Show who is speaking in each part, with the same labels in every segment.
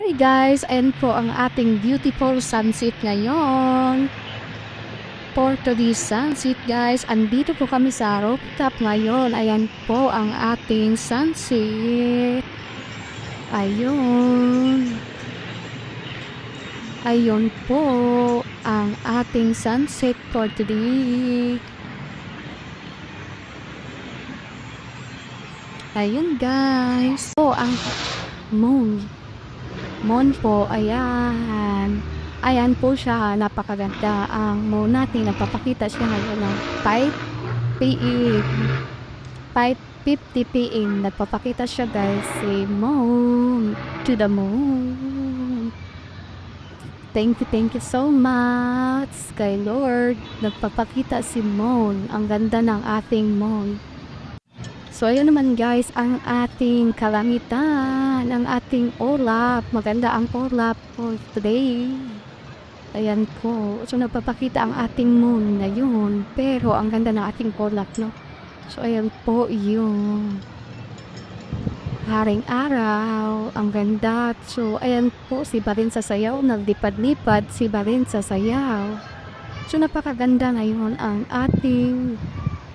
Speaker 1: Hi guys, ayan po ang ating beautiful sunset ngayon. For today's sunset guys, andito po kami sa rooftop ngayon. Ayan po ang ating sunset. Ayun. Ayun po ang ating sunset for today. Ayun guys. Po ang moon. Moon po, ayan. Ayan po siya, napakaganda. Ang moon natin, nagpapakita siya ngayon ng 5 p.m. 5:50 p.m. Nagpapakita siya guys, si moon to the moon. Thank you so much kay Lord. Nagpapakita si moon. Ang ganda ng ating moon. So, ayun naman guys, ang ating kalamitan, ang ating ulap. Maganda ang ulap for today. Ayan po. So, nagpapakita ang ating moon na yun. Pero, ang ganda ng ating ulap, no? So, ayan po yung haring araw. Ang ganda. So, ayan po, si Barin sa sayaw. Nagdipad-lipad si Barin sa sayaw. So, napakaganda ngayon ang ating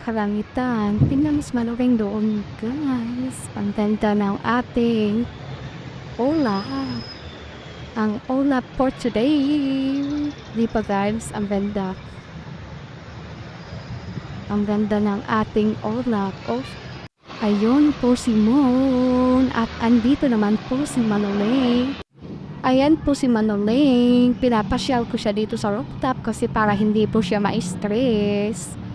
Speaker 1: kalangitan. Tingnan mas maluwing doon guys. Ang ganda ng ating ulap. Ang ulap for today. Di ba guys? Ang ganda. Ang ganda ng ating ulap. Oh. Ayun po si Moon. At andito naman po si Manoling. Ayan po si Manoling. Pinapasyal ko siya dito sa rooftop kasi para hindi po siya ma-stress.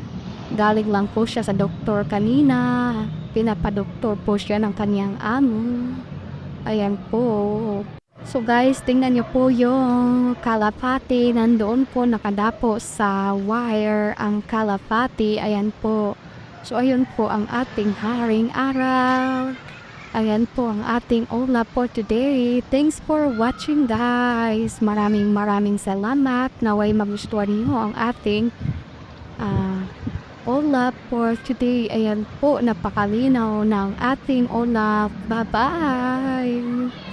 Speaker 1: Galing lang po siya sa doktor kanina. Pinapadoktor po siya ng kanyang amo. Ayan po. So guys, tingnan niyo po yung kalapati. Nandoon po nakadapo sa wire ang kalapati. Ayan po. So ayun po ang ating haring araw. Ayan po ang ating ulap for today. Thanks for watching guys. Maraming salamat. Naway magustuhan niyo ang ating ulap for today. Ayan po, napakalinaw ng ating ulap. Bye-bye!